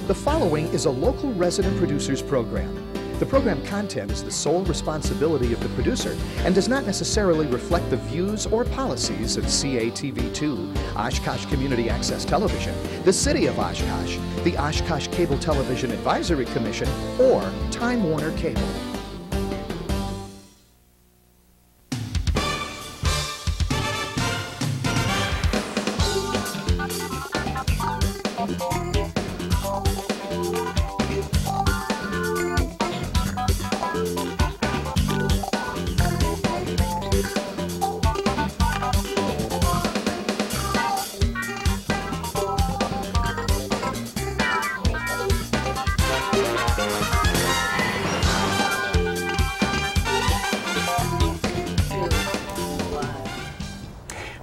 The following is a local resident producers program. The program content is the sole responsibility of the producer and does not necessarily reflect the views or policies of CATV2, Oshkosh Community Access Television, the City of Oshkosh, the Oshkosh Cable Television Advisory Commission, or Time Warner Cable.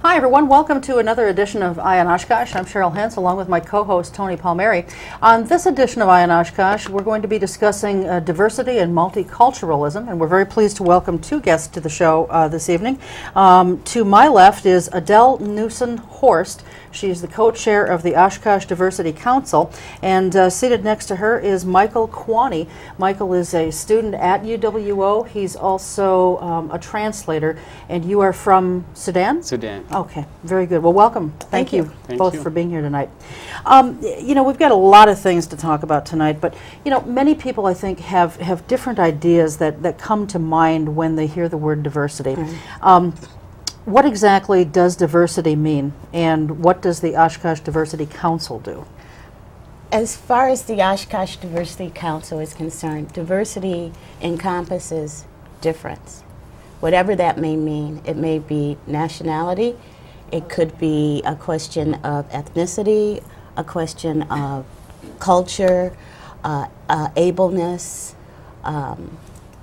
Hi everyone, welcome to another edition of Eye on Oshkosh. I'm Cheryl Hentz along with my co-host Tony Palmeri. On this edition of Eye on Oshkosh, we're going to be discussing diversity and multiculturalism, and we're very pleased to welcome two guests to the show this evening. To my left is Adele Newson-Horst. She's the co-chair of the Oshkosh-Diversity Council, and seated next to her is Michael Kuany. Michael is a student at UW-O. He's also a translator, and you are from Sudan? Sudan. Okay, very good. Well, welcome. Thank you both you for being here tonight. You know, we've got a lot of things to talk about tonight, but you know, many people I think have different ideas that come to mind when they hear the word diversity. What exactly does diversity mean, and what does the Oshkosh Diversity Council do? As far as the Oshkosh Diversity Council is concerned, diversity encompasses difference. Whatever that may mean. It may be nationality, it could be a question of ethnicity, a question of culture, ableness,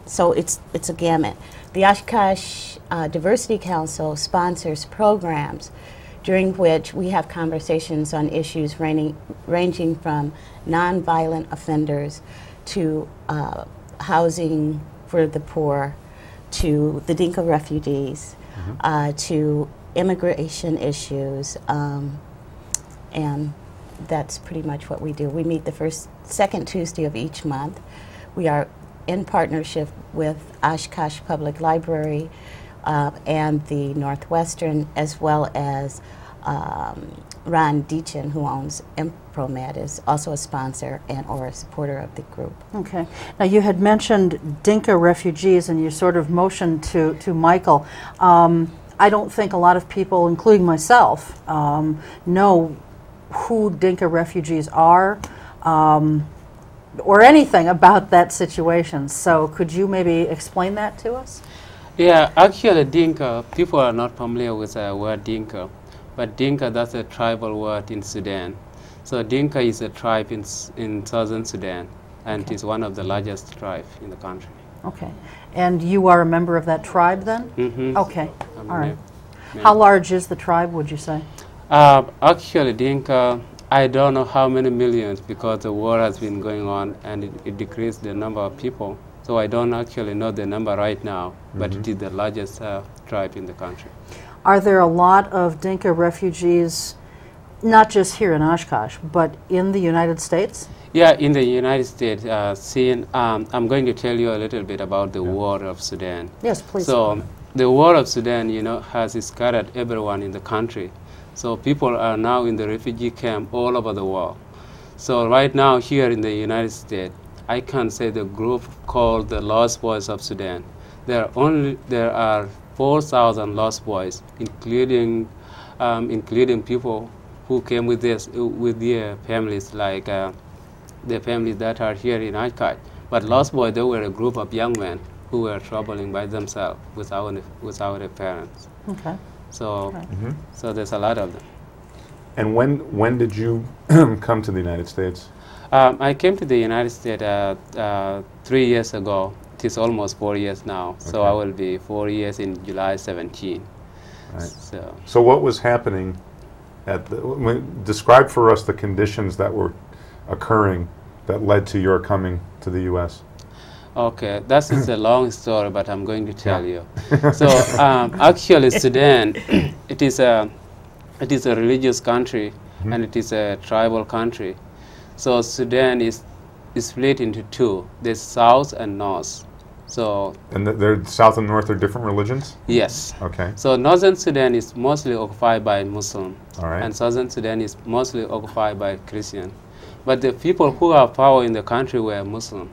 so it's a gamut. The Oshkosh Diversity Council sponsors programs during which we have conversations on issues ranging from nonviolent offenders to housing for the poor, to the Dinka refugees, to immigration issues, and that's pretty much what we do. We meet the second Tuesday of each month. We are in partnership with Oshkosh Public Library and the Northwestern, as well as Ron Deachin, who owns Impromed, is also a sponsor and or a supporter of the group. Okay. Now you had mentioned Dinka refugees, and you sort of motioned to Michael. I don't think a lot of people, including myself, know who Dinka refugees are, or anything about that situation. So could you maybe explain that to us? Yeah, actually Dinka, people are not familiar with the word Dinka, but Dinka, that's a tribal word in Sudan. So Dinka is a tribe in southern Sudan, and it is one of the largest tribes in the country. Okay. And you are a member of that tribe then? Mm-hmm. Okay. All right. How large is the tribe, would you say? Actually Dinka, I don't know how many millions, because the war has been going on and it decreased the number of people. So I don't actually know the number right now, but it is the largest tribe in the country. Are there a lot of Dinka refugees, not just here in Oshkosh, but in the United States? Yeah, in the United States. I'm going to tell you a little bit about the war of Sudan. Yes, please. So the war of Sudan, you know, has scattered everyone in the country. So people are now in the refugee camp all over the world. So right now here in the United States, I can say the group called the Lost Boys of Sudan. There are 4,000 lost boys, including people who came with their families, like the families that are here in Oshkosh. But lost boys, they were a group of young men who were traveling by themselves without their parents. Okay. So, so there's a lot of them. And when did you come to the United States? I came to the United States 3 years ago. It is almost 4 years now. Okay. So I will be 4 years in July 17. Right. So what was happening describe for us the conditions that were occurring that led to your coming to the U.S. Okay, that is a long story, but I'm going to tell you. So actually Sudan, it is a religious country, and it is a tribal country. So Sudan is split into two. There's South and North. So And they're South and North are different religions? yes. Okay. So Northern Sudan is mostly occupied by Muslim, All right. and Southern Sudan is mostly occupied by Christian. But the people who have power in the country were Muslim.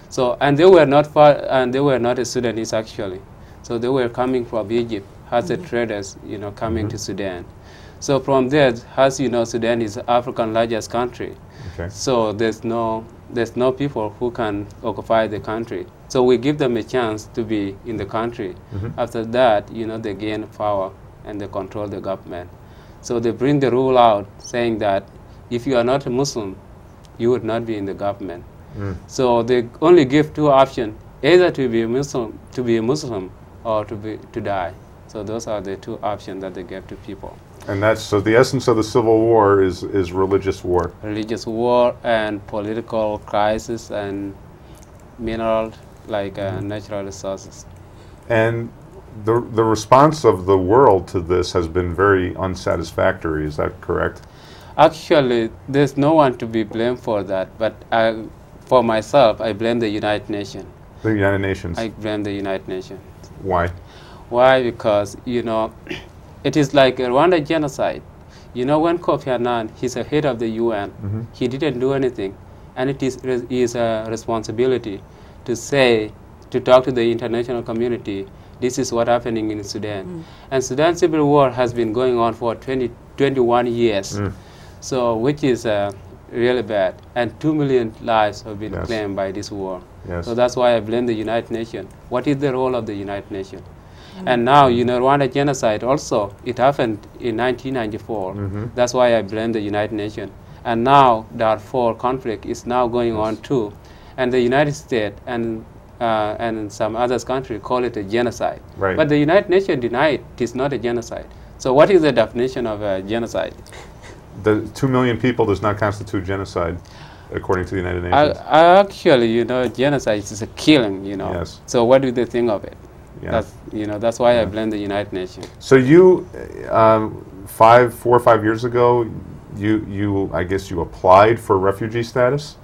So and they were not a Sudanese actually. So they were coming from Egypt as the traders, coming to Sudan. So from there, as you know, Sudan is Africa's largest country. Okay. So there's no people who can occupy the country. So we give them a chance to be in the country. After that, they gain power and they control the government. So they bring the rule out saying that if you are not a Muslim, you would not be in the government. So they only give two options: either to be a Muslim, or to die. So those are the two options that they give to people. And that's, so the essence of the Civil War is religious war. Religious war and political crisis and mineral, like natural resources. And the response of the world to this has been very unsatisfactory, is that correct? Actually, there's no one to be blamed for that, but for myself, I blame the United Nations. The United Nations. I blame the United Nations. Why? Why? Because, it is like a Rwanda genocide. When Kofi Annan, he's the head of the UN, he didn't do anything. And it is his responsibility to talk to the international community, this is what's happening in Sudan. And Sudan civil war has been going on for 21 years, so which is really bad. And 2 million lives have been claimed by this war. Yes. So that's why I blame the United Nations. What is the role of the United Nations? And now, Rwanda genocide also, it happened in 1994. That's why I blame the United Nations. And now Darfur conflict is now going on too. And the United States and some other countries call it a genocide. Right. But the United Nations denied it is not a genocide. So what is the definition of a genocide? The 2 million people does not constitute genocide, according to the United Nations. Actually, genocide is a killing, Yes. So what do they think of it? Yeah. That's why I blame the United Nations. So you, 4 or 5 years ago, I guess you applied for refugee status?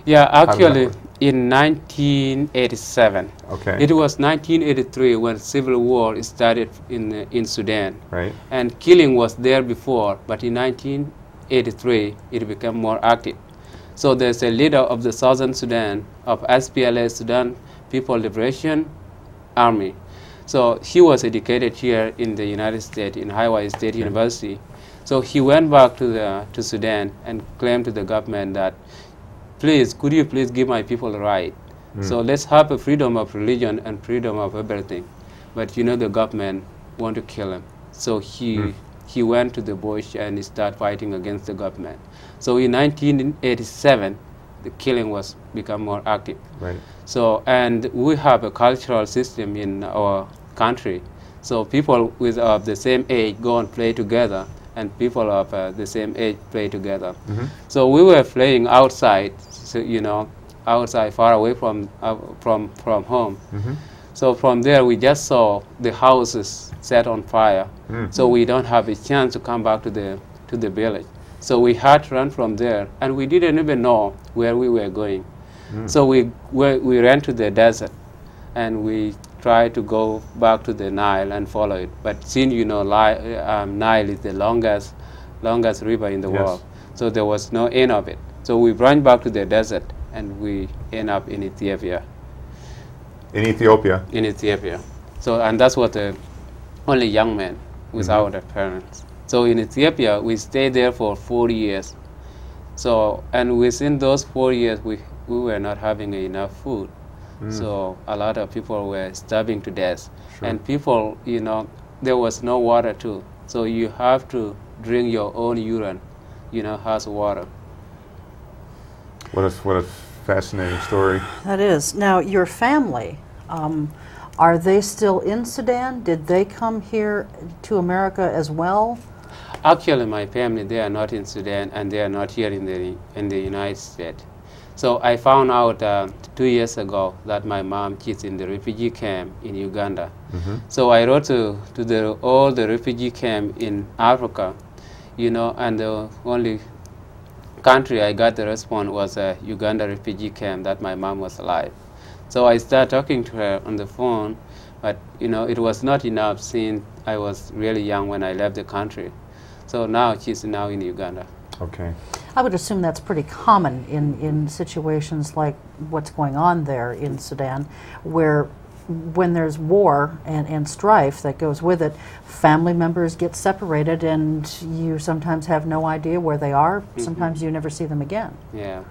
Yeah, actually, in 1987. Okay. It was 1983 when civil war started in Sudan. Right. And killing was there before, but in 1983 it became more active. So there's a leader of the Southern Sudan, of SPLA, Sudan People Liberation Army. So he was educated here in the United States, in Hawaii State University. So he went back to Sudan and claimed to the government that, could you please give my people a right? So let's have a freedom of religion and freedom of everything. But the government want to kill him. So he went to the bush and he started fighting against the government. So in 1987, the killing was become more active. Right. So, and we have a cultural system in our country. So people with the same age go and play together, and people of the same age play together. So we were playing outside, outside, far away from home. So from there, we just saw the houses set on fire. So we don't have a chance to come back to the village. So we had to run from there, and we didn't even know where we were going. So we ran to the desert, and we tried to go back to the Nile and follow it. But since Nile is the longest river in the world, so there was no end of it. So we ran back to the desert, and we end up in Ethiopia. In Ethiopia? In Ethiopia. So, and that's what the only young men without their parents. So in Ethiopia, we stayed there for 4 years. So, and within those 4 years, we were not having enough food. So a lot of people were starving to death. Sure. And people, there was no water too. So you have to drink your own urine, as water. What a fascinating story. That is. Now, your family, are they still in Sudan? Did they come here to America as well? Actually, my family, they are not in Sudan, and they are not here in the United States. So I found out 2 years ago that my mom is in the refugee camp in Uganda. So I wrote to all the refugee camp in Africa, and the only country, I got the response was a Uganda refugee camp that my mom was alive. So I started talking to her on the phone, but you know, it was not enough since I was really young when I left the country. So now she's now in Uganda. Okay. I would assume that's pretty common in situations like what's going on there in Sudan, where when there's war and strife that goes with it, family members get separated and you sometimes have no idea where they are. Sometimes you never see them again. Yeah.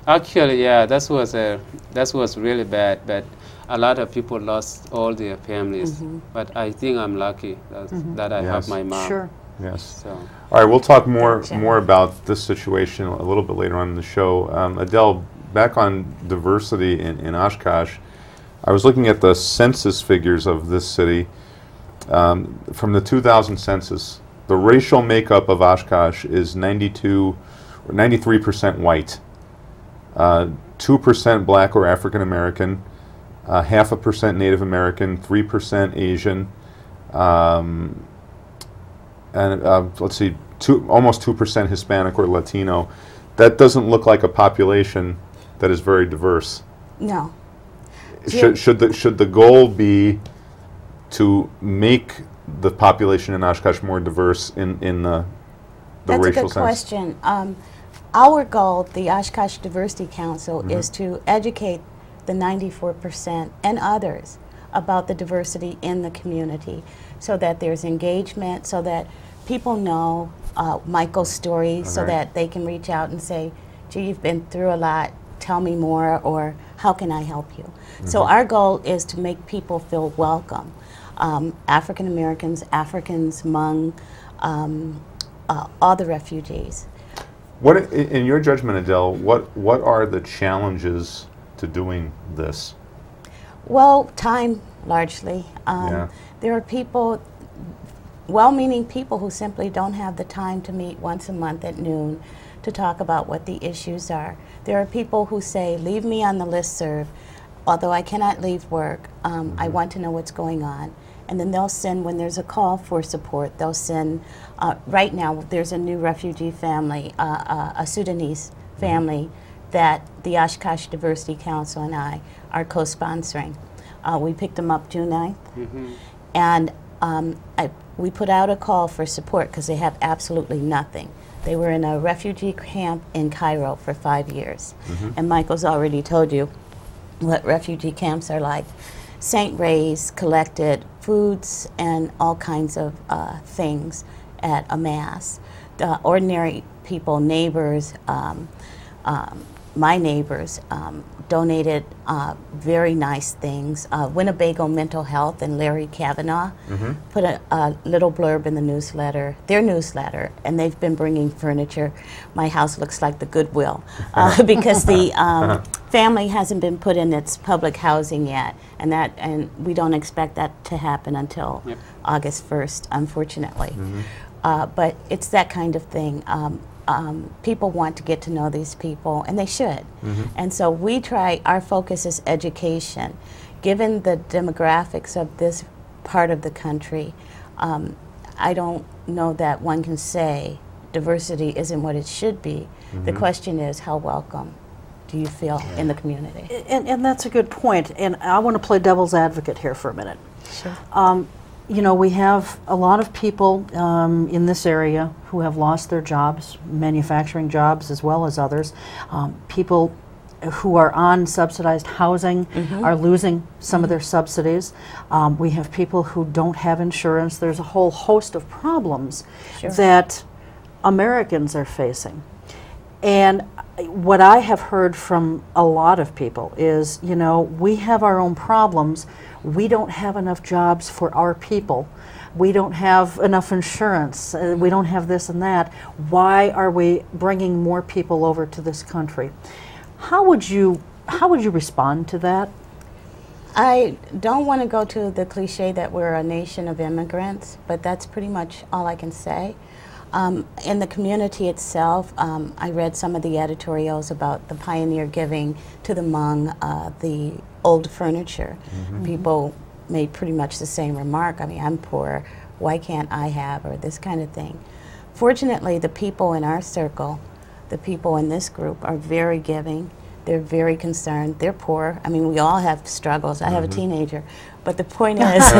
Actually, yeah, that was really bad, but a lot of people lost all their families. But I think I'm lucky that I have my mom. Sure. Yes. So. All right, we'll talk more about this situation a little bit later on in the show. Adele, back on diversity in Oshkosh, I was looking at the census figures of this city. From the 2000 census, the racial makeup of Oshkosh is 93% white, 2% black or African American, 0.5% Native American, 3% Asian, and let's see, almost 2% Hispanic or Latino. That doesn't look like a population that is very diverse. No. Should the goal be to make the population in Oshkosh more diverse in the That's racial a good sense? question. Our goal, the Oshkosh Diversity Council, is to educate the 94% and others about the diversity in the community, so that there's engagement, so that people know Michael's story, so that they can reach out and say, gee, you've been through a lot, tell me more, or how can I help you? So our goal is to make people feel welcome. African Americans, Africans, Hmong, all the refugees. What, in your judgment, Adele, what are the challenges to doing this? Well, time, largely. There are people, well-meaning people, who simply don't have the time to meet once a month at noon to talk about what the issues are. There are people who say, leave me on the listserv, although I cannot leave work, I want to know what's going on. And then they'll send, when there's a call for support, they'll send, right now there's a new refugee family, a Sudanese family that the Oshkosh Diversity Council and I are co-sponsoring. We picked them up June 9th, and we put out a call for support because they have absolutely nothing. They were in a refugee camp in Cairo for 5 years. And Michael's already told you what refugee camps are like. St. Ray's collected foods and all kinds of things at a mass. The ordinary people, neighbors, my neighbors, donated very nice things. Winnebago Mental Health and Larry Kavanaugh put a little blurb in the newsletter, their newsletter, and they've been bringing furniture. My house looks like the Goodwill because the family hasn't been put in its public housing yet, and we don't expect that to happen until August 1st, unfortunately. But it's that kind of thing. People want to get to know these people, and they should. And so we try, our focus is education. Given the demographics of this part of the country, I don't know that one can say diversity isn't what it should be. The question is, how welcome do you feel in the community? And that's a good point. And I want to play devil's advocate here for a minute. Sure. You know, we have a lot of people in this area who have lost their jobs, manufacturing jobs as well as others. People who are on subsidized housing are losing some of their subsidies. We have people who don't have insurance. There's a whole host of problems that Americans are facing. And what I have heard from a lot of people is, you know, we have our own problems. We don't have enough jobs for our people. We don't have enough insurance. We don't have this and that. Why are we bringing more people over to this country? How would you respond to that? I don't want to go to the cliche that we're a nation of immigrants, but that's pretty much all I can say. In the community itself, I read some of the editorials about the pioneer giving to the Hmong, the old furniture. People made pretty much the same remark. I mean, I'm poor, why can't I have, or this kind of thing. Fortunately, the people in our circle the people in this group are very giving. They're very concerned. They're poor. I mean, we all have struggles. I have a teenager. But the point is,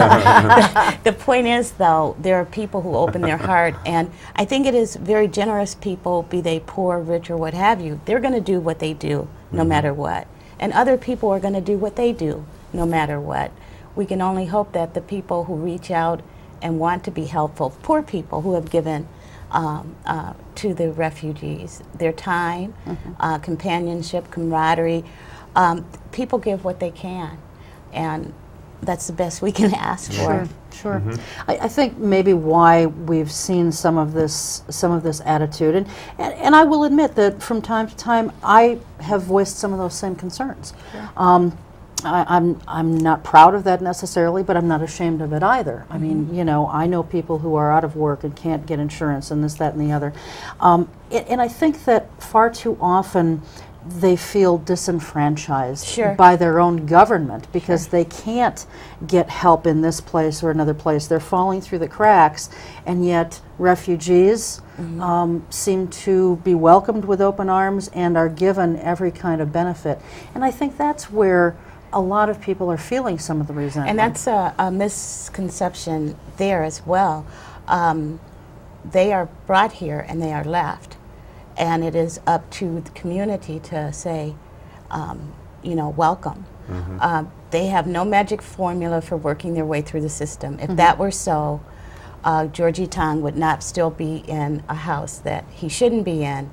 the point is, though, there are people who open their heart, and I think it is very generous people, be they poor, rich, or what have you. They're going to do what they do, no matter what. And other people are going to do what they do, no matter what. We can only hope that the people who reach out and want to be helpful, poor people who have given to the refugees, their time, companionship, camaraderie. People give what they can, and that's the best we can ask for. Sure. I think maybe why we've seen some of this attitude, and I will admit that from time to time I have voiced some of those same concerns. I'm not proud of that necessarily, but I'm not ashamed of it either. I mean, you know, I know people who are out of work and can't get insurance and this, that, and the other. And I think that far too often they feel disenfranchised by their own government because they can't get help in this place or another place. They're falling through the cracks, and yet refugees seem to be welcomed with open arms and are given every kind of benefit. And I think that's where a lot of people are feeling some of the resentment. And that's a misconception there as well. They are brought here and they are left. And it is up to the community to say, you know, welcome. They have no magic formula for working their way through the system. If that were so, Georgie Tong would not still be in a house that he shouldn't be in.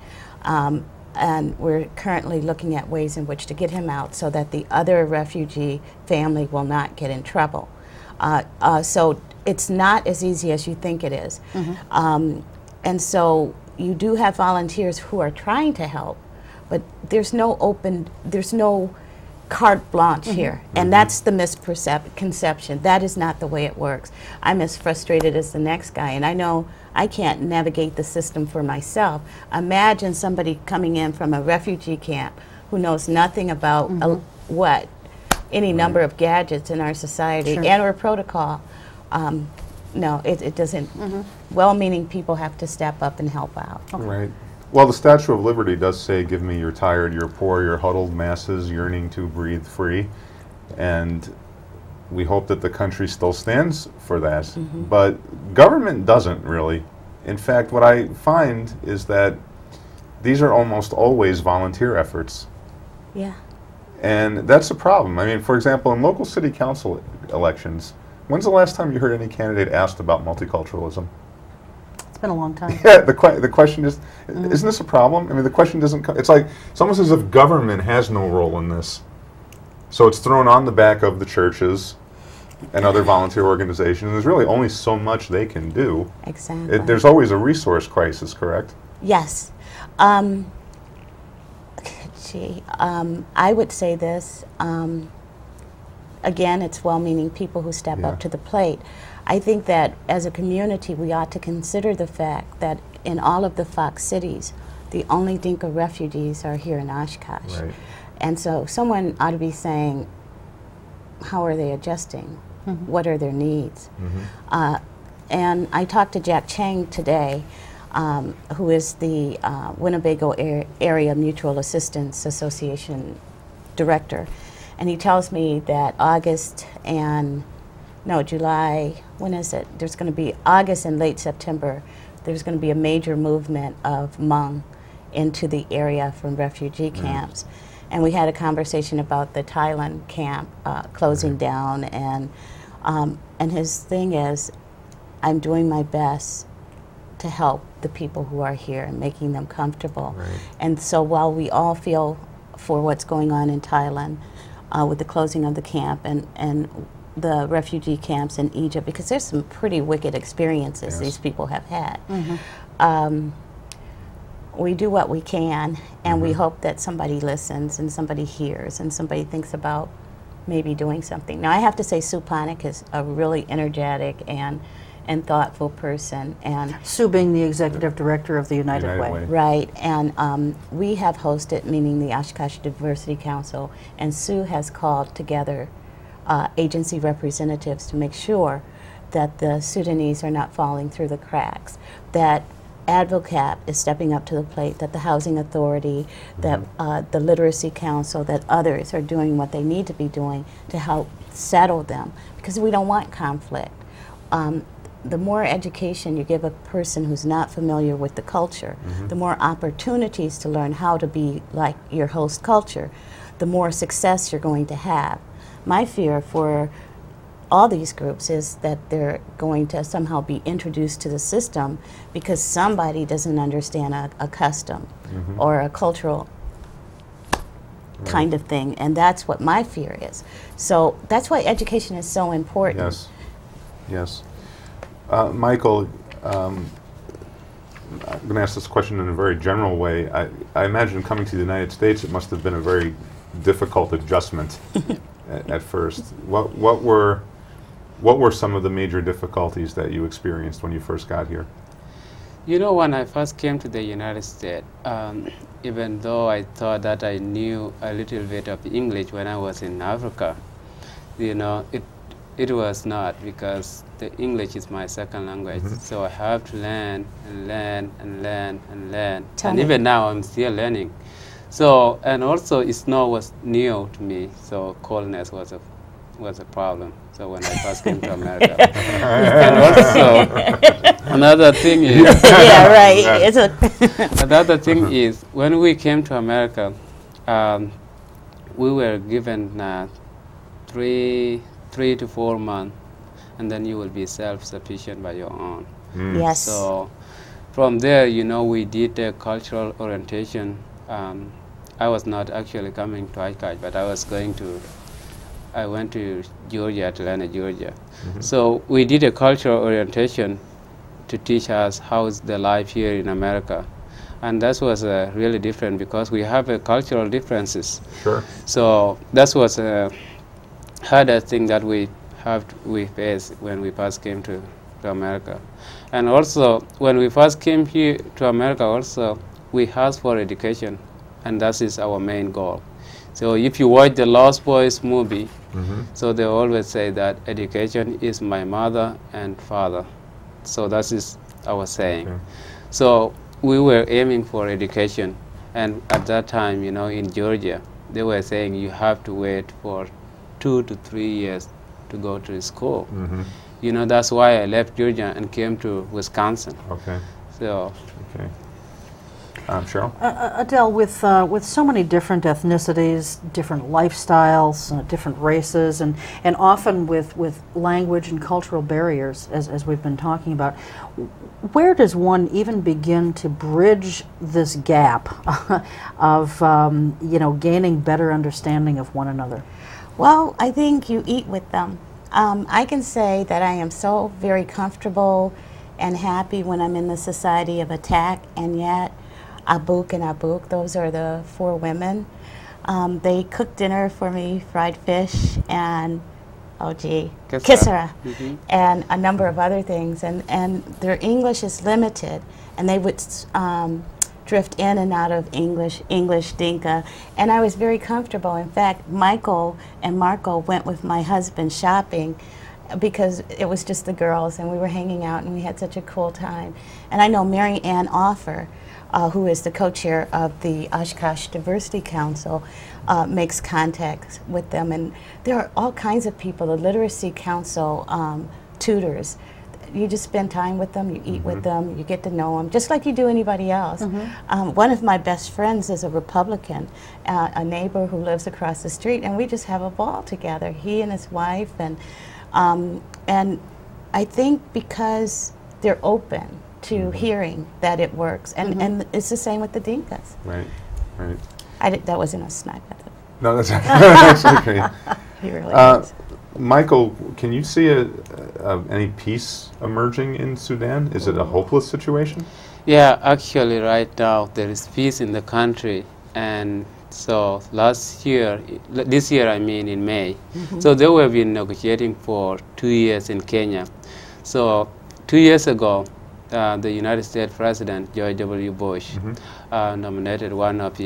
And we're currently looking at ways in which to get him out so that the other refugee family will not get in trouble. So it's not as easy as you think it is. And so you do have volunteers who are trying to help, but there's no carte blanche here. And that's the misconception. That is not the way it works. I'm as frustrated as the next guy, and I know I can't navigate the system for myself. Imagine somebody coming in from a refugee camp who knows nothing about any number of gadgets in our society and or protocol. No, it doesn't. Well-meaning people have to step up and help out. Right. Well, the Statue of Liberty does say, "Give me your tired, your poor, your huddled masses yearning to breathe free," and we hope that the country still stands for that. But government doesn't really. In fact, what I find is that these are almost always volunteer efforts. Yeah. And that's a problem. I mean, for example, in local city council elections, when's the last time you heard any candidate asked about multiculturalism? It's been a long time. Yeah, the question is, isn't this a problem? I mean, the question doesn't come, it's almost as if government has no role in this. So it's thrown on the back of the churches and other volunteer organizations. There's really only so much they can do. Exactly. There's always a resource crisis, correct? Yes. I would say this. Again, it's well-meaning people who step up to the plate. I think that as a community, we ought to consider the fact that in all of the Fox cities, the only Dinka refugees are here in Oshkosh. Right. And so someone ought to be saying, how are they adjusting? What are their needs? And I talked to Jack Chang today, who is the Winnebago Area Mutual Assistance Association director. And he tells me that July, when is it? There's going to be August and late September, there's going to be a major movement of Hmong into the area from refugee camps. And we had a conversation about the Thailand camp closing down, and his thing is, I'm doing my best to help the people who are here and making them comfortable. And so while we all feel for what's going on in Thailand with the closing of the camp and the refugee camps in Egypt, because there's some pretty wicked experiences these people have had. We do what we can, and we hope that somebody listens and somebody hears and somebody thinks about maybe doing something. Now, I have to say Sue Panik is a really energetic and thoughtful person. And Sue being the executive director of the United Way. Right, and we have hosted, meaning the Oshkosh-Diversity Council, and Sue has called together agency representatives to make sure that the Sudanese are not falling through the cracks, that ADVOCAP is stepping up to the plate, that the Housing Authority, that the Literacy Council, that others are doing what they need to be doing to help settle them, because we don't want conflict. The more education you give a person who's not familiar with the culture, the more opportunities to learn how to be like your host culture, the more success you're going to have. My fear for all these groups is that they're going to somehow be introduced to the system because somebody doesn't understand a custom or a cultural kind of thing, and that's what my fear is. So that's why education is so important. Yes, yes. Michael, I'm going to ask this question in a very general way. I imagine coming to the United States, it must have been a very difficult adjustment at first. What were some of the major difficulties that you experienced when you first got here? You know, when I first came to the United States, even though I thought that I knew a little bit of English when I was in Africa, you know, it was not, because the English is my second language. So I have to learn and learn and learn and learn. And even now I'm still learning. So, and also snow was new to me, so coldness was a problem. So when I first came to America. And also, another thing is... yeah, right. Another thing is, when we came to America, we were given 3 to 4 months, and then you will be self-sufficient by your own. Yes. So from there, you know, we did a cultural orientation. I was not actually coming to Oshkosh, but I went to Georgia, Atlanta, Georgia. So we did a cultural orientation to teach us how is the life here in America. And that was really different because we have cultural differences. Sure. So that was a harder thing that we faced when we first came to America. And also, when we first came here to America also, we asked for education, and that is our main goal. So if you watch the Lost Boys movie, so they always say that education is my mother and father. So that is our saying. Okay. So we were aiming for education, and at that time, you know, in Georgia, they were saying you have to wait for 2 to 3 years to go to school. You know, that's why I left Georgia and came to Wisconsin. Okay. So. Okay. Cheryl? Adele, with so many different ethnicities, different lifestyles, different races, and often with language and cultural barriers, as we've been talking about, where does one even begin to bridge this gap of you know, gaining better understanding of one another? Well, I think you eat with them. I can say that I am so very comfortable and happy when I'm in the Society of Attack, and yet Abuk and Abuk, those are the 4 women. They cooked dinner for me, fried fish, and, oh gee, kisara, and a number of other things. And their English is limited, and they would drift in and out of English, Dinka, and I was very comfortable. In fact, Michael and Marco went with my husband shopping because it was just the girls, and we were hanging out, and we had such a cool time. And I know Mary Ann Offer, who is the co-chair of the Oshkosh-Diversity Council, makes contact with them. And there are all kinds of people, the Literacy Council tutors. You just spend time with them, you eat with them, you get to know them, just like you do anybody else. One of my best friends is a Republican, a neighbor who lives across the street, and we just have a ball together, he and his wife. And I think because they're open to hearing that it works, and it's the same with the Dinkas. Right, right. That wasn't a snipe at them. No, that's, that's okay. He really is. Michael, can you see any peace emerging in Sudan? Is it a hopeless situation? Yeah, actually right now there is peace in the country, and so this year I mean in May, so they have been negotiating for 2 years in Kenya. So 2 years ago, the United States President George W. Bush nominated one of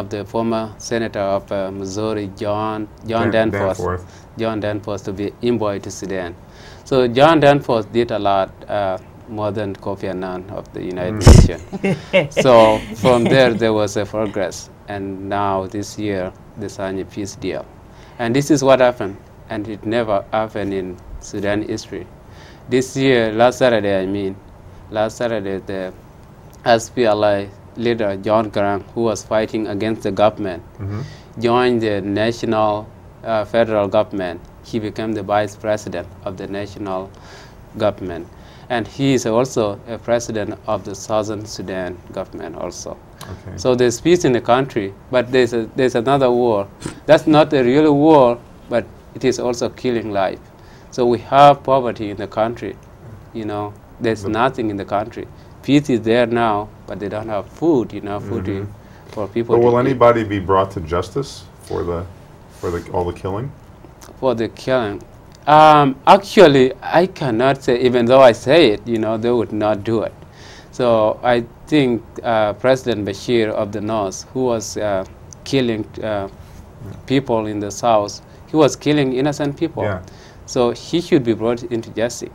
the former senator of Missouri, John Danforth to be envoy to Sudan. So John Danforth did a lot more than Kofi Annan of the United Nations. So from there was a progress, and now this year they signed a peace deal. And this is what happened, and it never happened in Sudan history. This year, last Saturday, the SPLA leader, John Garang, who was fighting against the government, joined the national federal government. He became the vice president of the national government. And he is also a president of the Southern Sudan government also. Okay. So there's peace in the country, but there's another war. That's not a real war, but it is also killing life. So we have poverty in the country. You know, there's nothing in the country. Peace is there now, but they don't have food, food for people. But will anybody be brought to justice for all the killing? For the killing? Actually, I cannot say, even though I say it, they would not do it. So I think President Bashir of the North, who was killing people in the South, he was killing innocent people. Yeah. So he should be brought into justice.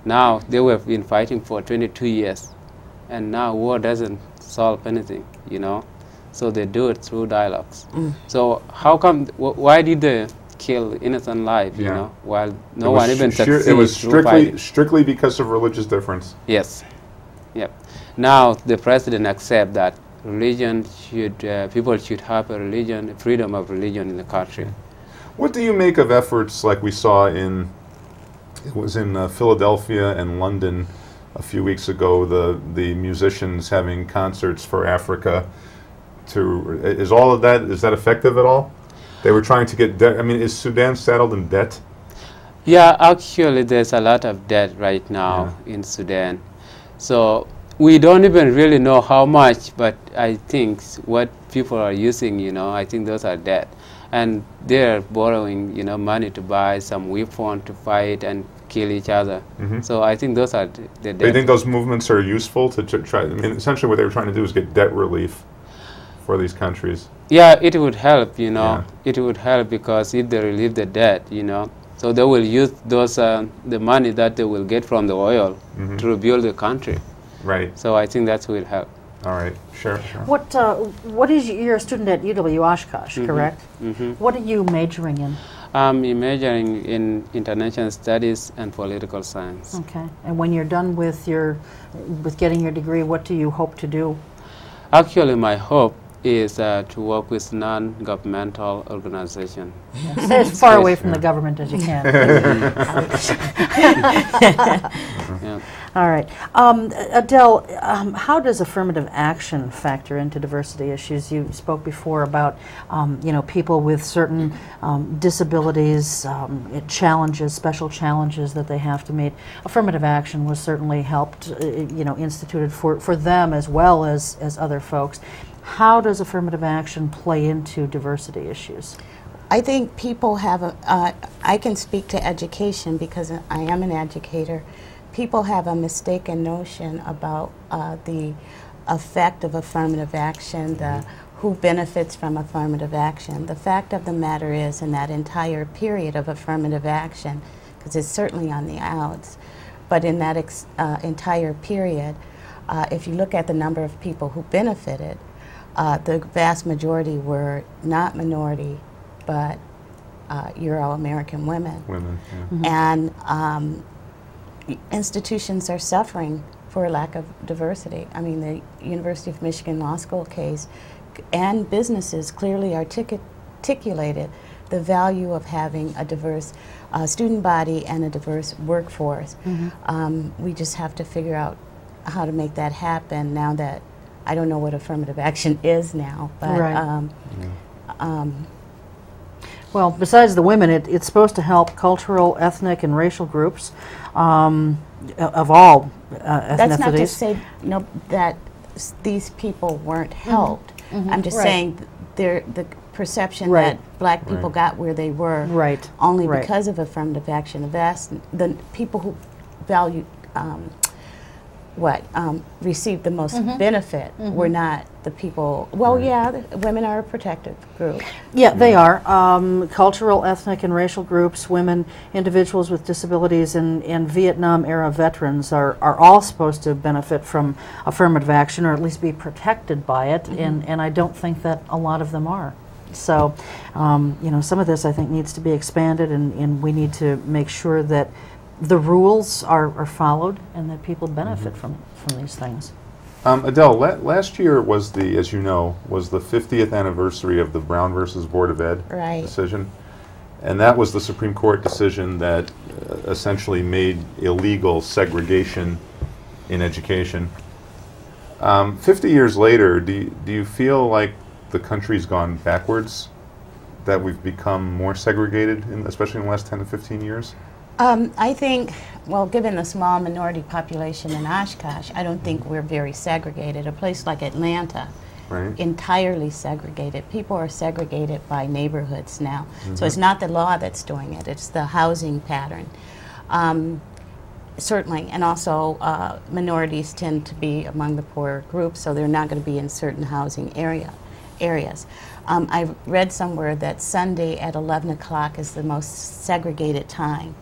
Now, they have been fighting for 22 years, and now war doesn't solve anything, So they do it through dialogues. So how come, why did they kill innocent life, while no one even succeeds? It was strictly because of religious difference. Yes. Yep. Now the president accepts that religion should, people should have a religion, freedom of religion in the country. What do you make of efforts like we saw it was in Philadelphia and London a few weeks ago, the musicians having concerts for Africa? Is all of that, is that effective at all? They were trying to get debt. I mean, is Sudan saddled in debt? Yeah, actually there's a lot of debt right now in Sudan. So we don't even really know how much, but I think what people are using, I think those are debt. And they're borrowing, money to buy some weapon to fight and kill each other. So I think those are the debt. Do you think those movements are useful to try? I mean, essentially what they were trying to do is get debt relief for these countries. Yeah, it would help, It would help because if they relieve the debt, so they will use those the money that they will get from the oil to rebuild the country. Right. So I think that will help. All right, sure. What is, you're a student at UW-Oshkosh, correct? What are you majoring in? I'm majoring in international studies and political science. Okay. And when you're done with getting your degree, what do you hope to do? Actually, my hope is to work with non-governmental organizations. Stay as far away from the government as you can. All right. Adele, how does affirmative action factor into diversity issues? You spoke before about, people with certain disabilities, challenges, special challenges that they have to meet. Affirmative action was certainly helped, instituted for them as well as other folks. How does affirmative action play into diversity issues? I think people have I can speak to education because I am an educator. People have a mistaken notion about the effect of affirmative action, who benefits from affirmative action. The fact of the matter is, in that entire period of affirmative action, because it's certainly on the outs, but in that entire period, if you look at the number of people who benefited, the vast majority were not minority, but Euro-American women. And institutions are suffering for a lack of diversity. I mean, the University of Michigan Law School case and businesses clearly articulated the value of having a diverse student body and a diverse workforce. We just have to figure out how to make that happen now that I don't know what affirmative action is now, but well, besides the women, it's supposed to help cultural, ethnic, and racial groups of all ethnicities. That's not to say that these people weren't helped. I'm just saying the perception that black people got where they were only because of affirmative action. The people who value received the most benefit were not the people. Well, yeah, the women are a protected group. Yeah, they are. Cultural, ethnic, and racial groups, women, individuals with disabilities, and Vietnam-era veterans are all supposed to benefit from affirmative action, or at least be protected by it, and I don't think that a lot of them are. So, you know, some of this I think needs to be expanded, and we need to make sure that the rules are followed and that people benefit from these things. Adele, last year was the, as you know, was the 50th anniversary of the Brown versus Board of Ed decision. And that was the Supreme Court decision that essentially made illegal segregation in education. 50 years later, do you feel like the country's gone backwards, that we've become more segregated, especially in the last 10 to 15 years? I think, well, given the small minority population in Oshkosh, I don't think we're very segregated. A place like Atlanta, entirely segregated. People are segregated by neighborhoods now. So it's not the law that's doing it, it's the housing pattern. Certainly, and also minorities tend to be among the poorer groups, so they're not going to be in certain housing areas. I read somewhere that Sunday at 11 o'clock is the most segregated time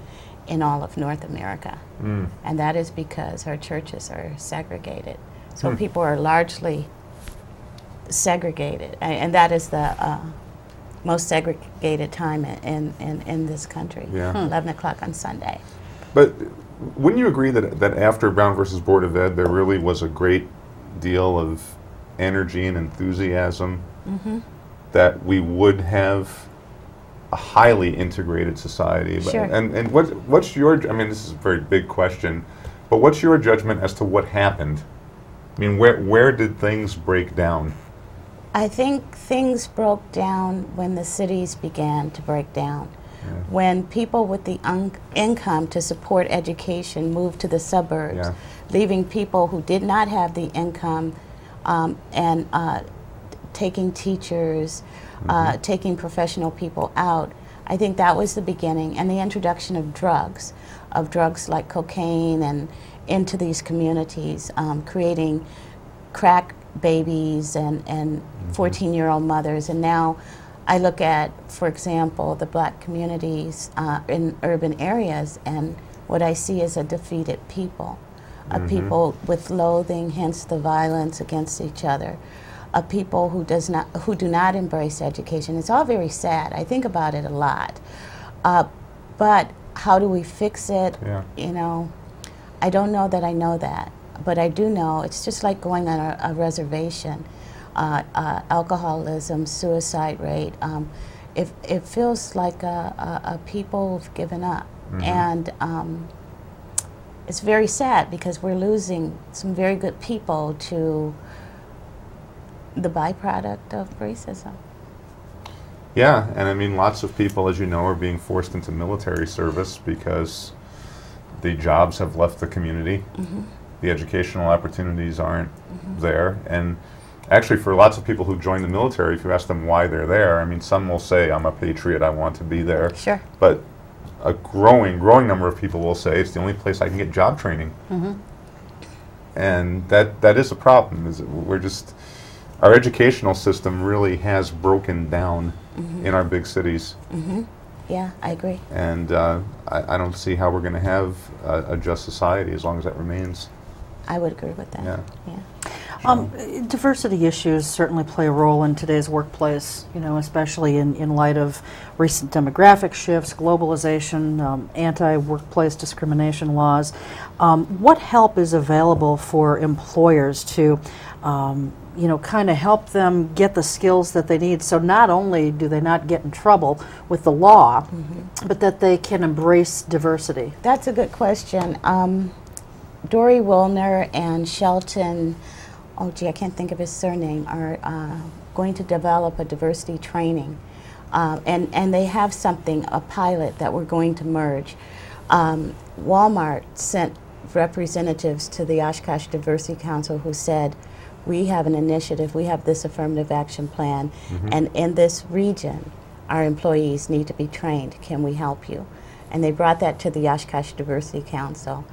in all of North America. And that is because our churches are segregated. So people are largely segregated, and that is the most segregated time in this country, 11 o'clock on Sunday. But wouldn't you agree that after Brown versus Board of Ed, there really was a great deal of energy and enthusiasm that we would have a highly integrated society? Sure. And what's your, I mean, this is a very big question, but what's your judgment as to what happened? I mean, where did things break down? I think things broke down when the cities began to break down. When people with the income to support education moved to the suburbs, leaving people who did not have the income and taking teachers, taking professional people out. I think that was the beginning, and the introduction of drugs like cocaine and into these communities, creating crack babies and 14-year-old mothers. And now I look at, for example, the black communities in urban areas, and what I see is a defeated people, a people with loathing, hence the violence against each other, a people who do not embrace education. It's all very sad. I think about it a lot. But how do we fix it? You know, I don't know that I know that, but I do know it's just like going on a reservation. Alcoholism, suicide rate. It feels like a people have given up, and it's very sad because we're losing some very good people to the byproduct of racism. Yeah, and I mean, lots of people, as you know, are being forced into military service because the jobs have left the community. The educational opportunities aren't there, and actually, for lots of people who join the military, if you ask them why they're there, I mean, some will say, I'm a patriot, I want to be there. Sure. But a growing number of people will say, it's the only place I can get job training. And that is a problem. Is we're just, our educational system really has broken down in our big cities. Yeah, I agree. And I don't see how we're going to have a just society as long as that remains. I would agree with that. Diversity issues certainly play a role in today's workplace, you know, especially in light of recent demographic shifts, globalization, anti-workplace discrimination laws. What help is available for employers to, you know, kind of help them get the skills that they need, so not only do they not get in trouble with the law, but that they can embrace diversity? That's a good question. Dory Wilner and Shelton, oh gee, I can't think of his surname, are going to develop a diversity training. And they have something, a pilot that we're going to merge. Walmart sent representatives to the Oshkosh Diversity Council who said, we have an initiative, we have this affirmative action plan, and in this region, our employees need to be trained. Can we help you? And they brought that to the Oshkosh Diversity Council.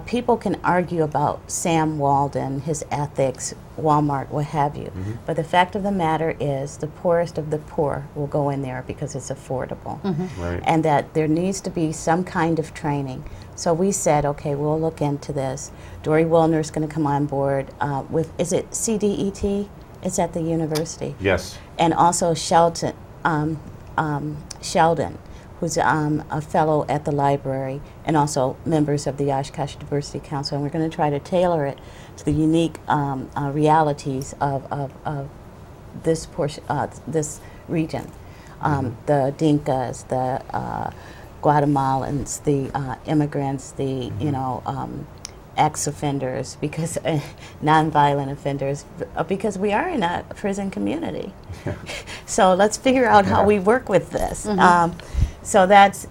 people can argue about Sam Walden, his ethics, Walmart, what have you. But the fact of the matter is the poorest of the poor will go in there because it's affordable. Right. And that there needs to be some kind of training. So we said, okay, we'll look into this. Dory Wilner's going to come on board with, is it CDET? It's at the university. Yes. And also Sheldon, who's a fellow at the library, and also members of the Oshkosh Diversity Council. And we're going to try to tailor it to the unique realities of this portion, this region. The Dinkas, the Guatemalans, the immigrants, the ex-offenders, because nonviolent offenders, because we are in a prison community. So let's figure out how we work with this. So that's,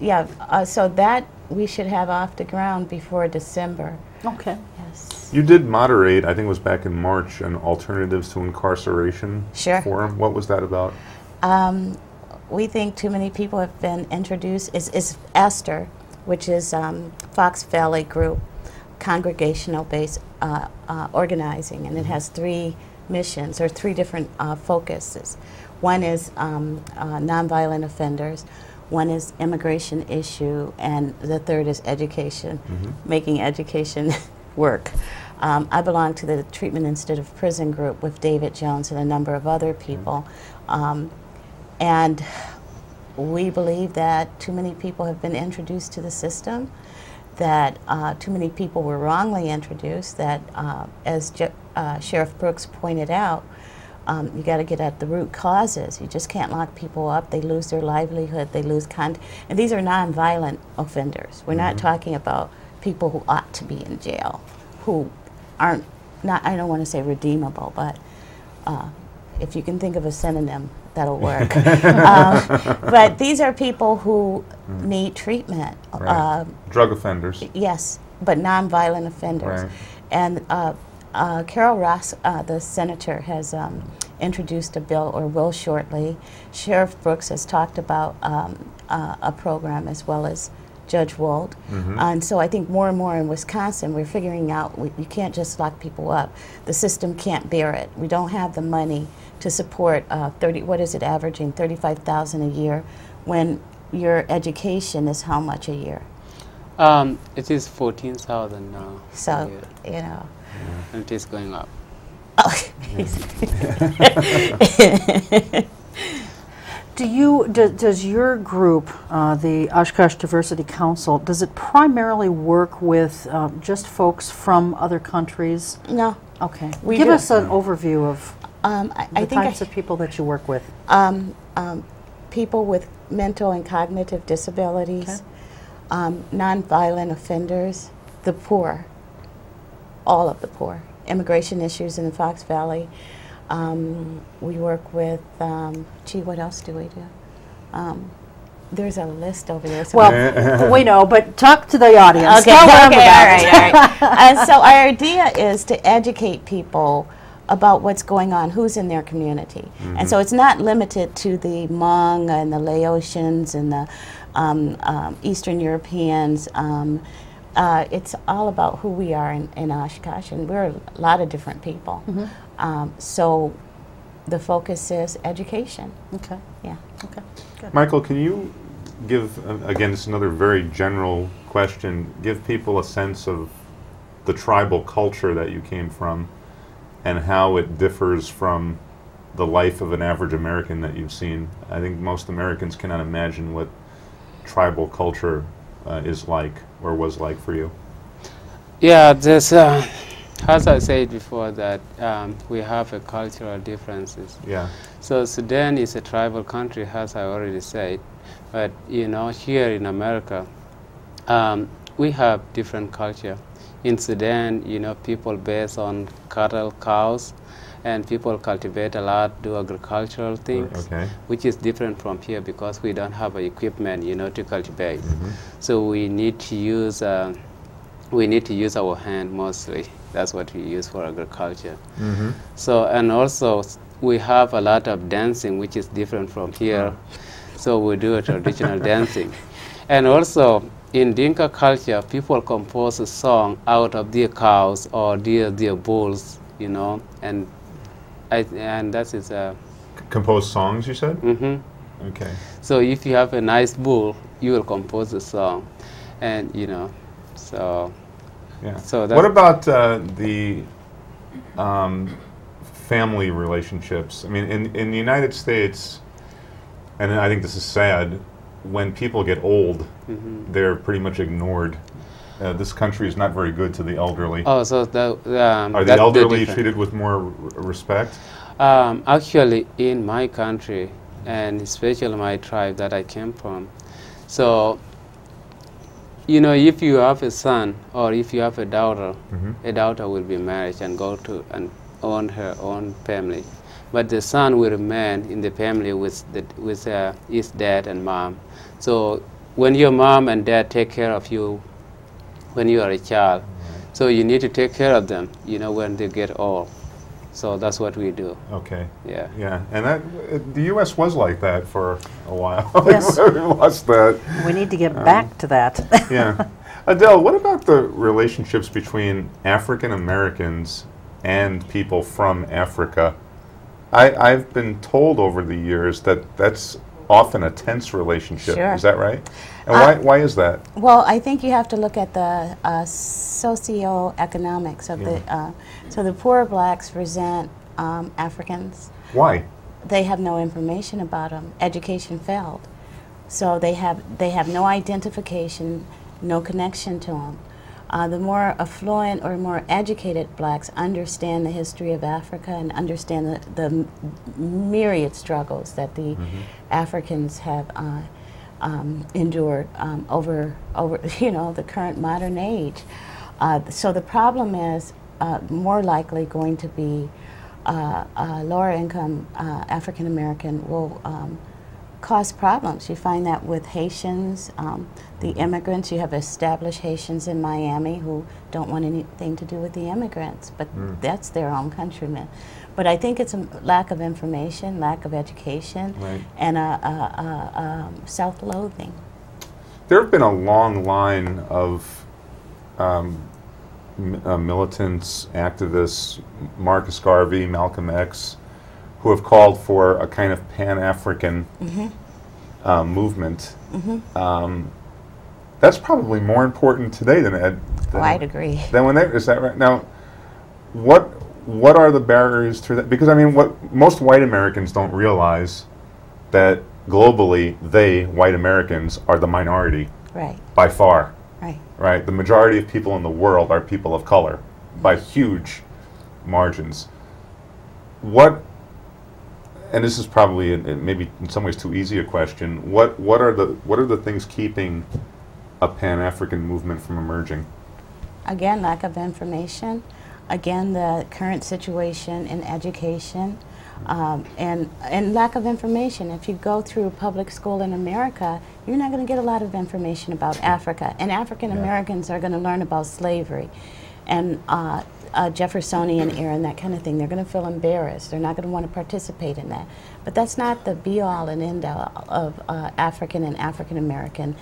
so that we should have off the ground before December. Okay. Yes. You did moderate, I think it was back in March, an Alternatives to Incarceration forum. What was that about? We think too many people have been introduced. It's Esther, which is Fox Valley Group, congregational-based organizing, and it has 3 missions, or 3 different focuses. One is nonviolent offenders, one is immigration issue, and the third is education, making education work. I belong to the Treatment Instead of Prison group with David Jones and a number of other people. And we believe that too many people have been introduced to the system, that too many people were wrongly introduced, that as Sheriff Brooks pointed out, you got to get at the root causes. You just can't lock people up. They lose their livelihood, they lose content. And these are nonviolent offenders. We're not talking about people who ought to be in jail, who aren't, I don't want to say redeemable, but if you can think of a synonym, that'll work. But these are people who need treatment. Right. Drug offenders. Yes, but nonviolent offenders. Right. And Carol Ross, the senator, has introduced a bill, or will shortly. Sheriff Brooks has talked about a program, as well as Judge Wold. And so I think more and more in Wisconsin, we're figuring out you can't just lock people up. The system can't bear it. We don't have the money to support what is it, averaging $35,000 a year, when your education is how much a year? It is 14,000 now. So, you know. And it is going up. Does your group, the Oshkosh Diversity Council, does it primarily work with just folks from other countries? No. Okay. We Give do. us an overview of I the types of people that you work with. People with mental and cognitive disabilities, nonviolent offenders, the poor, all of the poor, immigration issues in the Fox Valley. We work with, what else do we do? There's a list over there. Well, we know, but talk to the audience. Okay, Tell them about it. all right. And so our idea is to educate people about what's going on, who's in their community. And so it's not limited to the Hmong and the Laotians and the Eastern Europeans. It's all about who we are in Oshkosh, and we're a lot of different people. So the focus is education. Okay. Yeah. Okay. Good. Michael, can you give, again, this is another very general question, give people a sense of the tribal culture that you came from and how it differs from the life of an average American that you've seen? I think most Americans cannot imagine what tribal culture is like, or was like for you. Yeah, there's, as I said before, that we have a cultural differences. Yeah. So Sudan is a tribal country, as I already said, but you know, here in America, we have different culture. In Sudan, you know, people based on cattle, cows, and people cultivate a lot, do agricultural things, which is different from here because we don't have equipment, you know, to cultivate. So we need to use our hand mostly. That's what we use for agriculture. So, and also we have a lot of dancing, which is different from here. So we do a traditional dancing. And also, in Dinka culture, people compose a song out of their cows or their bulls, you know, and that is a... Compose songs, you said? Mm-hmm. Okay. So if you have a nice bull, you will compose a song, and you know, so... Yeah. So what about the family relationships? I mean, in the United States, and I think this is sad, when people get old, they're pretty much ignored. This country is not very good to the elderly. Oh, so are the elderly treated with more respect? Actually, in my country, and especially my tribe that I came from, so you know, if you have a son or if you have a daughter will be married and go to and own her own family, but the son will remain in the family with his dad and mom. So when your mom and dad take care of you when you are a child, so you need to take care of them, you know, when they get old. So that's what we do. Okay. Yeah. Yeah, and the U.S. was like that for a while. Yes. We lost that. We need to get back to that. Yeah. Adele, what about the relationships between African Americans and people from Africa? I've been told over the years that that's often a tense relationship. Sure. Is that right? And why is that? Well, I think you have to look at the socioeconomics of the. So the poor blacks resent Africans. Why? They have no information about them. Education failed, so they have no identification, no connection to them. The more affluent or more educated blacks understand the history of Africa and understand the myriad struggles that the Africans have endured over you know, the current modern age. So the problem is more likely going to be lower income African American will cause problems. You find that with Haitians, the immigrants. You have established Haitians in Miami who don't want anything to do with the immigrants, but that's their own countrymen. But I think it's a lack of information, lack of education, and self-loathing. There have been a long line of militants, activists, Marcus Garvey, Malcolm X, who have called for a kind of Pan-African movement. That's probably more important today than I'd agree. Than when is that right? Now, what are the barriers to that? Because I mean, what most white Americans don't realize that globally, white Americans, are the minority. Right. By far. Right. Right. The majority of people in the world are people of color, by huge margins. And this is probably maybe in some ways too easy a question. What are the things keeping a Pan-African movement from emerging? Again, lack of information. Again, the current situation in education, and lack of information. If you go through public school in America, you're not going to get a lot of information about Africa. And African Americans are going to learn about slavery and Jeffersonian era and that kind of thing. They're going to feel embarrassed. They're not going to want to participate in that. But that's not the be-all and end-all of African and African-American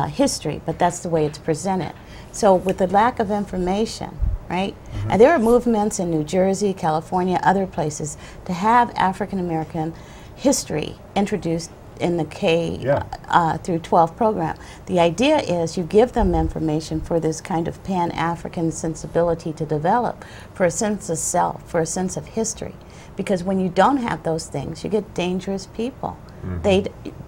history, but that's the way it's presented. So with the lack of information, right? And there are movements in New Jersey, California, other places to have African-American history introduced in the K through 12 program. The idea is you give them information for this kind of Pan-African sensibility to develop, for a sense of self, for a sense of history. Because when you don't have those things, you get dangerous people.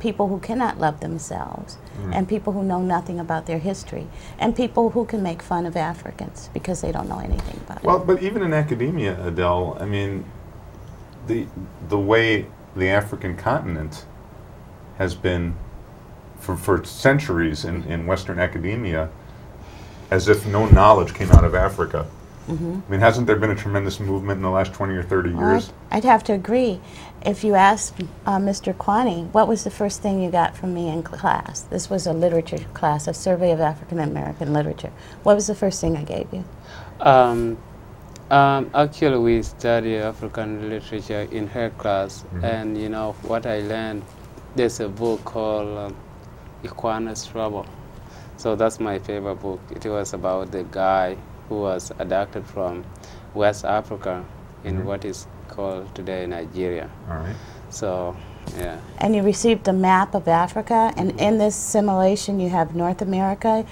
People who cannot love themselves, and people who know nothing about their history, and people who can make fun of Africans because they don't know anything about it. Well, but even in academia, Adele, I mean, the way the African continent has been for centuries in Western academia, as if no knowledge came out of Africa. I mean, hasn't there been a tremendous movement in the last 20 or 30 years? I'd have to agree. If you ask Mr. Kuany, what was the first thing you got from me in class? This was a literature class, a survey of African American literature. What was the first thing I gave you? Actually, we study African literature in her class, and you know what I learned. There's a book called Kuany's Trouble. So that's my favorite book. It was about the guy who was abducted from West Africa in what is called today Nigeria. All right. So, yeah. And you received a map of Africa, and in this simulation you have North America,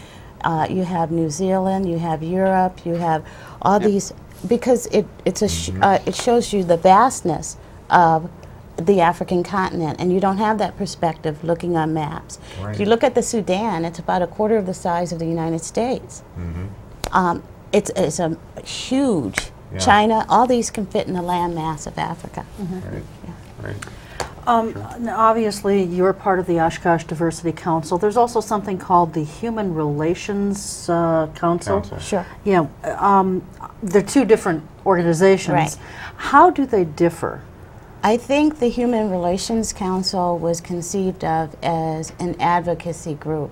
you have New Zealand, you have Europe, you have all these, because it shows you the vastness of the African continent, and you don't have that perspective looking on maps. Right. If you look at the Sudan, it's about a quarter of the size of the United States. It's a huge. China, all these can fit in the land mass of Africa. Right. Yeah. Right. Now obviously, you're part of the Oshkosh Diversity Council. There's also something called the Human Relations Council. Sure. Yeah, they're two different organizations. Right. How do they differ? I think the Human Relations Council was conceived of as an advocacy group.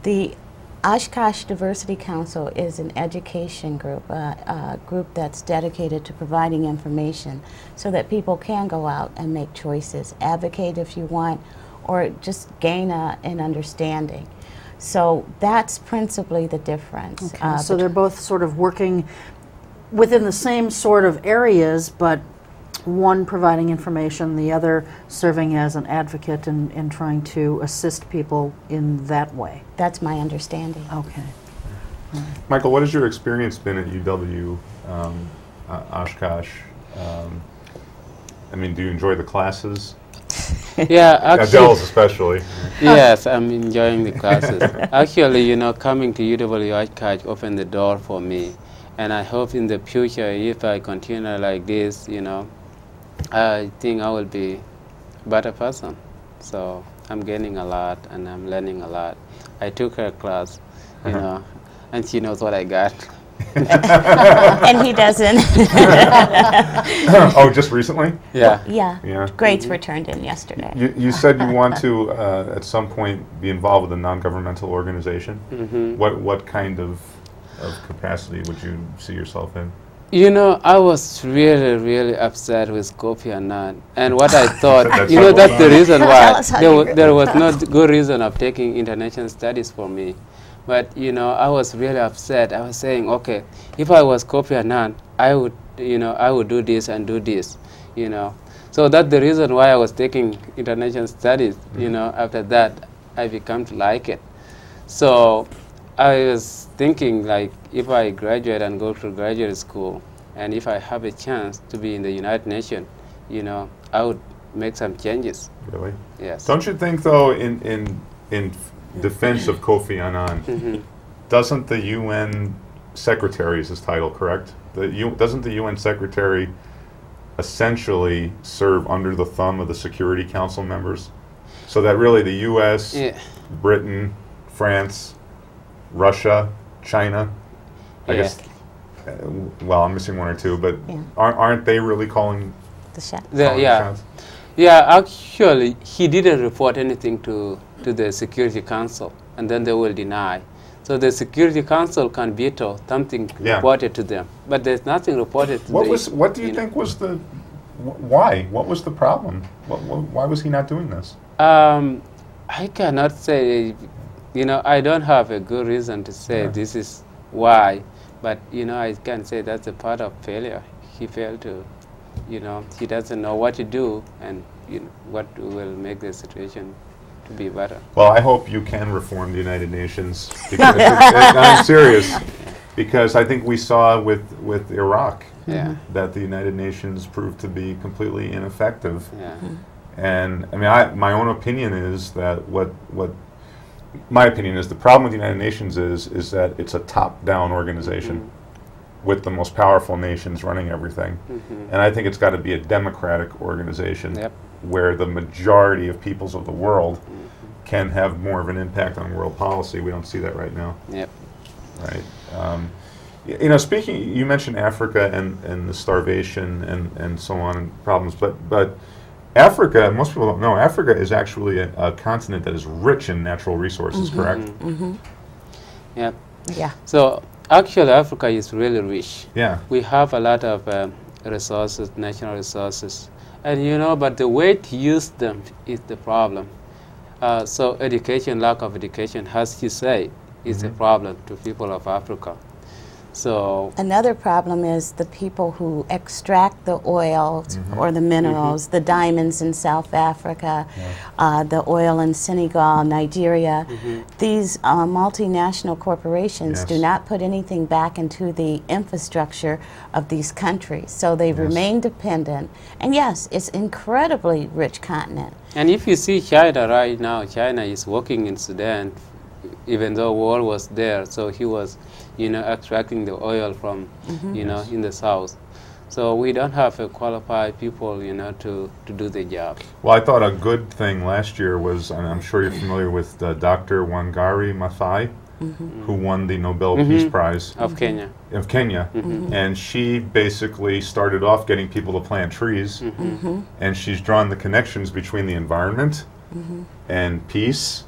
The Oshkosh Diversity Council is an education group, a group that's dedicated to providing information so that people can go out and make choices, advocate if you want, or just gain an understanding. So that's principally the difference. Okay, so they're both sort of working within the same sort of areas, but one providing information, the other serving as an advocate and trying to assist people in that way. That's my understanding. Okay. Michael, what has your experience been at UW Oshkosh? I mean, do you enjoy the classes? Yeah, actually, Adele's especially. yes, I'm enjoying the classes. Actually, you know, coming to UW-Oshkosh opened the door for me, and I hope in the future, if I continue like this, you know, I think I will be a better person. So I'm gaining a lot and I'm learning a lot. I took her class, you know, and she knows what I got. And he doesn't. Oh, just recently? Yeah. Yeah. Grades were turned in yesterday. You said you want to, at some point, be involved with a non-governmental organization. What kind of capacity would you see yourself in? You know, I was really, really upset with Kofi Annan. And what I thought, you know, That's that's the reason why there was no no good reason of taking international studies for me. But, you know, I was really upset. I was saying, okay, if I was Kofi Annan, I would, you know, I would do this and do this, you know. So that's the reason why I was taking international studies. You know, after that, I became to like it. So I was thinking, like, if I graduate and go to graduate school, and if I have a chance to be in the United Nations, you know, I would make some changes. Really? Yes. Don't you think, though, in defense of Kofi Annan, doesn't the UN Secretary is his title, correct? Doesn't the UN Secretary essentially serve under the thumb of the Security Council members? So that really the U.S., Britain, France, Russia, China, I guess, well, I'm missing one or two, but aren't they really calling the shots? Yeah, actually, he didn't report anything to the Security Council, and then they will deny. So the Security Council can veto something reported to them, but there's nothing reported to them. What do you think was the, why? What was the problem? Why was he not doing this? I cannot say, you know, I don't have a good reason to say this is why, but, you know, I can say that's a part of failure. He failed to, you know, he doesn't know what to do and, you know, what will make the situation to be better. Well, I hope you can reform the United Nations, because I'm serious, because I think we saw with Iraq that the United Nations proved to be completely ineffective. And I mean, my own opinion is that my opinion is the problem with the United Nations is that it's a top-down organization with the most powerful nations running everything. And I think it's got to be a democratic organization where the majority of peoples of the world can have more of an impact on world policy. We don't see that right now. Right. You know, you mentioned Africa and the starvation and so on and problems, but Africa, most people don't know, Africa is actually a continent that is rich in natural resources, correct? Yeah. So actually, Africa is really rich. We have a lot of resources, natural resources, and, you know, but the way to use them is the problem. So education, lack of education, as you say, is a problem to people of Africa. So another problem is the people who extract the oils or the minerals, the diamonds in South Africa, the oil in Senegal, Nigeria. These multinational corporations do not put anything back into the infrastructure of these countries. So they remain dependent. And yes, it's incredibly rich continent. And if you see China right now, China is working in Sudan, even though war was there. So he was, extracting the oil from, in the south. So we don't have qualified people, to do the job. Well, I thought a good thing last year was, and I'm sure you're familiar with Dr. Wangari Maathai, who won the Nobel Peace Prize. Of Kenya. Of Kenya. And she basically started off getting people to plant trees, and she's drawn the connections between the environment and peace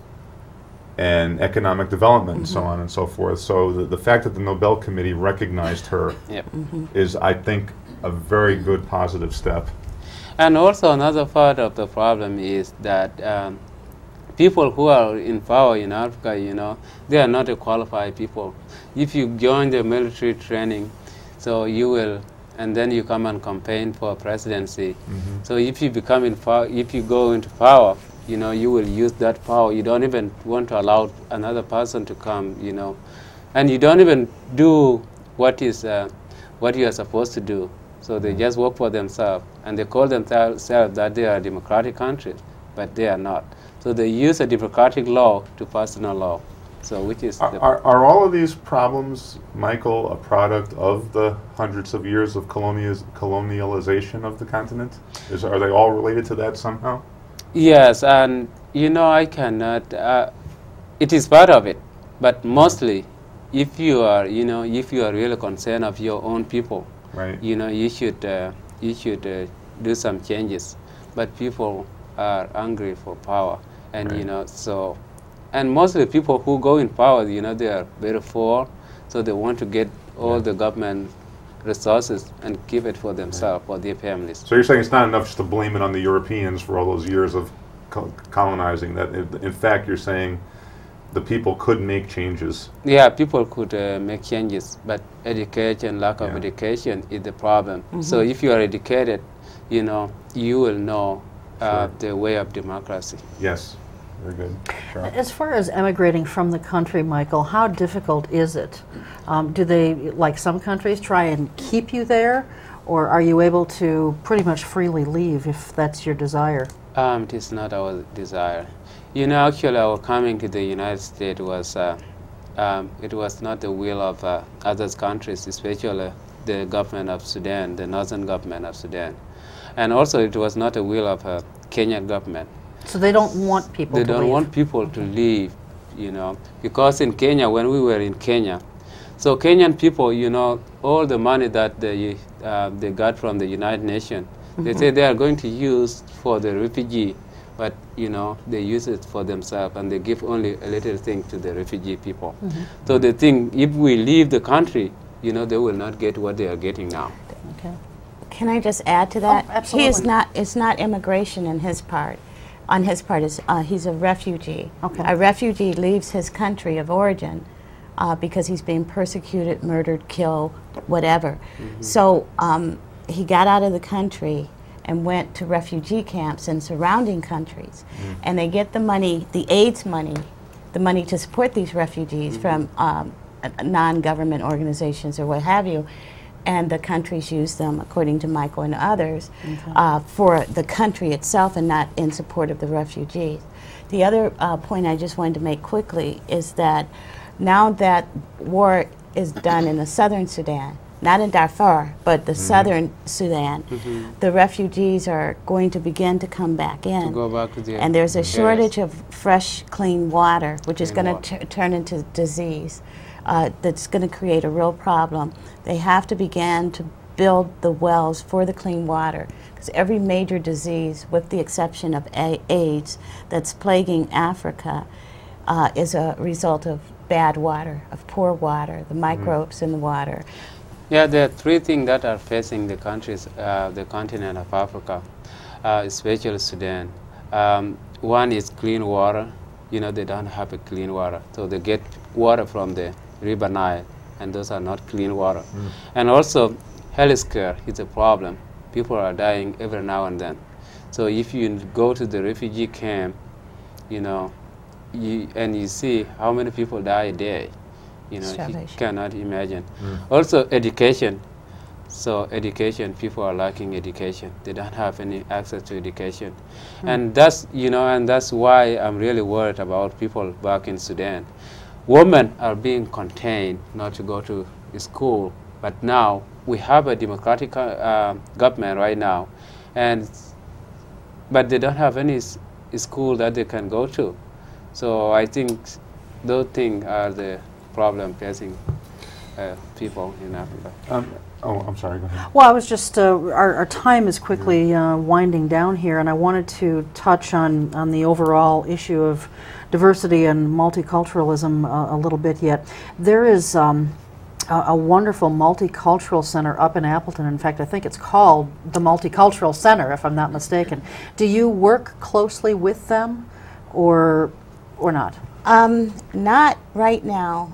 and economic development and so on and so forth. So the fact that the Nobel Committee recognized her is, I think, a very good positive step. And also another part of the problem is that people who are in power in Africa, they are not qualified people. If you join the military training, so you will, and then you come and campaign for presidency. So if you become if you go into power, you will use that power. You don't even want to allow another person to come, and you don't even do what you are supposed to do. So they just work for themselves, and they call themselves that they are a democratic country, but they are not. So they use a democratic law to personal law. So which is are all of these problems, Michael, a product of the hundreds of years of colonialization of the continent? Are they all related to that somehow? Yes, and I cannot. It is part of it, but mostly, if you are, if you are really concerned of your own people, right? You should do some changes. But people are hungry for power, and so, and mostly people who go in power, they are very poor, so they want to get all the government resources and keep it for themselves, for their families. So you're saying it's not enough just to blame it on the Europeans for all those years of colonizing, that in fact you're saying the people could make changes? Yeah, people could make changes, but education, lack of education is the problem. So if you are educated, you will know the way of democracy. Yes. Very good. Cheryl? As far as emigrating from the country, Michael, how difficult is it? Do they, like some countries, try and keep you there, or are you able to pretty much freely leave if that's your desire? It is not our desire. Actually, our coming to the United States was, it was not the will of other countries, especially the government of Sudan, the northern government of Sudan. And also, it was not the will of Kenyan government. So they don't want people to leave? They don't want people to leave, because in Kenya, when we were in Kenya, so Kenyan people, all the money that they got from the United Nations, they say they are going to use for the refugee, but, they use it for themselves, and they give only a little thing to the refugee people. So they think if we leave the country, they will not get what they are getting now. Okay. Can I just add to that? Oh, absolutely. It's not immigration in his part. On his part, he's a refugee. Okay. A refugee leaves his country of origin because he's being persecuted, murdered, killed, whatever. So he got out of the country and went to refugee camps in surrounding countries. And they get the money, the AIDS money, the money to support these refugees from non-government organizations or what have you. And the countries use them, according to Michael and others, for the country itself and not in support of the refugees. The other point I just wanted to make quickly is that now that war is done in the southern Sudan, not in Darfur, but the southern Sudan, the refugees are going to begin to come back in. To go back to and there's a shortage of fresh, clean water, which is going to turn into disease. That's going to create a real problem. They have to begin to build the wells for the clean water, because every major disease, with the exception of AIDS, that's plaguing Africa is a result of bad water, of poor water, the microbes in the water. Yeah, there are three things that are facing the countries, the continent of Africa, especially Sudan. one is clean water. You know, they don't have a clean water. So they get water from the River Nile, and those are not clean water. And also, health care is a problem. People are dying every now and then. So if you go to the refugee camp, you know, and you see how many people die a day, you know, you cannot imagine. Also, education. So education, people are lacking education. They don't have any access to education. And that's, you know, and that's why I'm really worried about people back in Sudan. Women are being contained not to go to school, but now we have a democratic government right now, but they don't have any school that they can go to. So I think those things are the problem facing people in Africa. Oh, I'm sorry, go ahead. Well, I was just, our time is quickly winding down here, and I wanted to touch on the overall issue of diversity and multiculturalism a little bit yet. There is a wonderful multicultural center up in Appleton. In fact, I think it's called the Multicultural Center, if I'm not mistaken. Do you work closely with them, or not? Not right now.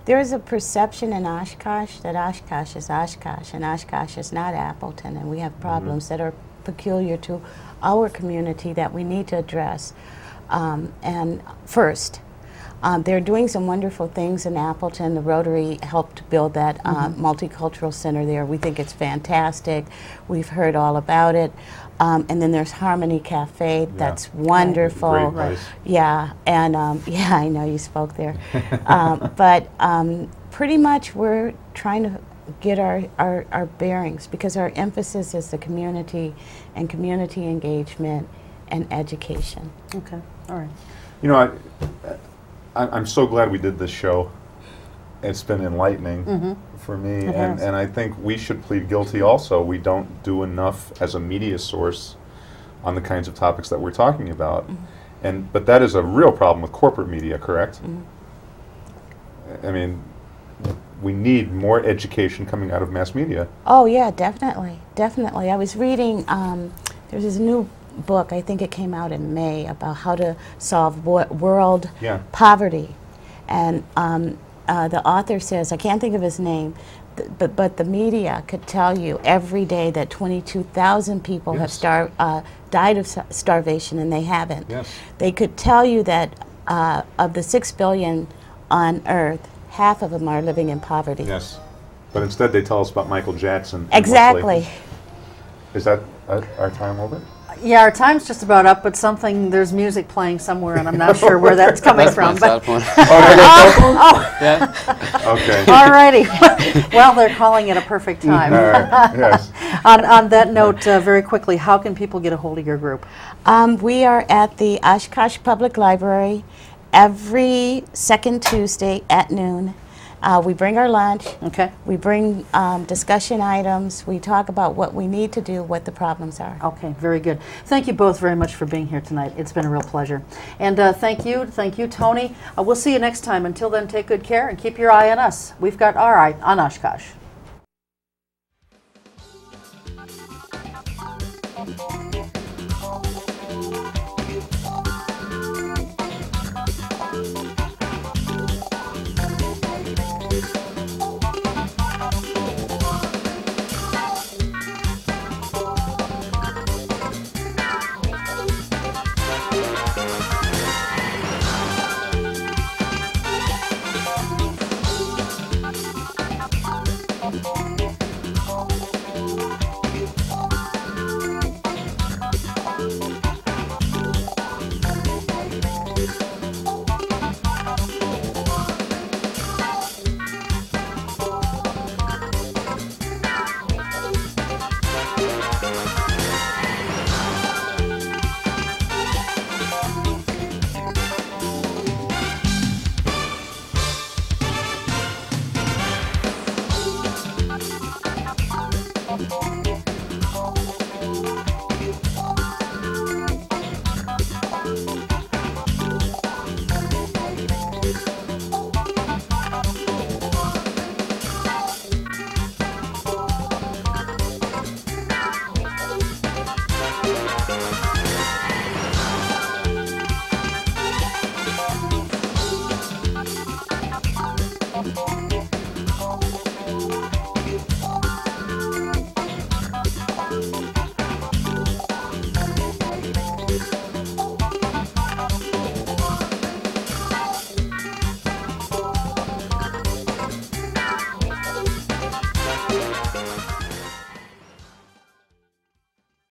There is a perception in Oshkosh that Oshkosh is Oshkosh, and Oshkosh is not Appleton, and we have problems that are peculiar to our community that we need to address. And first, they're doing some wonderful things in Appleton. The Rotary helped build that multicultural center there. We think it's fantastic. We've heard all about it. And then there's Harmony Cafe. That's wonderful. Great place. Yeah, and yeah, I know you spoke there. But pretty much we're trying to get our bearings, because our emphasis is the community and community engagement and education. Okay, all right. You know, I'm so glad we did this show. It's been enlightening for me, and I think we should plead guilty also. We don't do enough as a media source on the kinds of topics that we're talking about. But that is a real problem with corporate media, correct? I mean, we need more education coming out of mass media. Oh yeah, definitely, definitely. I was reading, there's this new book, I think it came out in May, about how to solve world poverty. And the author says, I can't think of his name, but the media could tell you every day that 22,000 people have died of starvation, and they haven't. They could tell you that of the 6 billion on Earth, half of them are living in poverty. But instead they tell us about Michael Jackson. Exactly. Is that our time over? Yeah, our time's just about up, but there's music playing somewhere, and I'm not sure where that's coming from. Cell phone. Yeah. Okay. All righty. Well, they're calling it a perfect time. Yes. On that note, very quickly, how can people get a hold of your group? We are at the Oshkosh Public Library every second Tuesday at noon. We bring our lunch. Okay. We bring discussion items. We talk about what we need to do, what the problems are. Okay, very good. Thank you both very much for being here tonight. It's been a real pleasure. And thank you, Tony. We'll see you next time. Until then, take good care and keep your eye on us. We've got our eye on Oshkosh.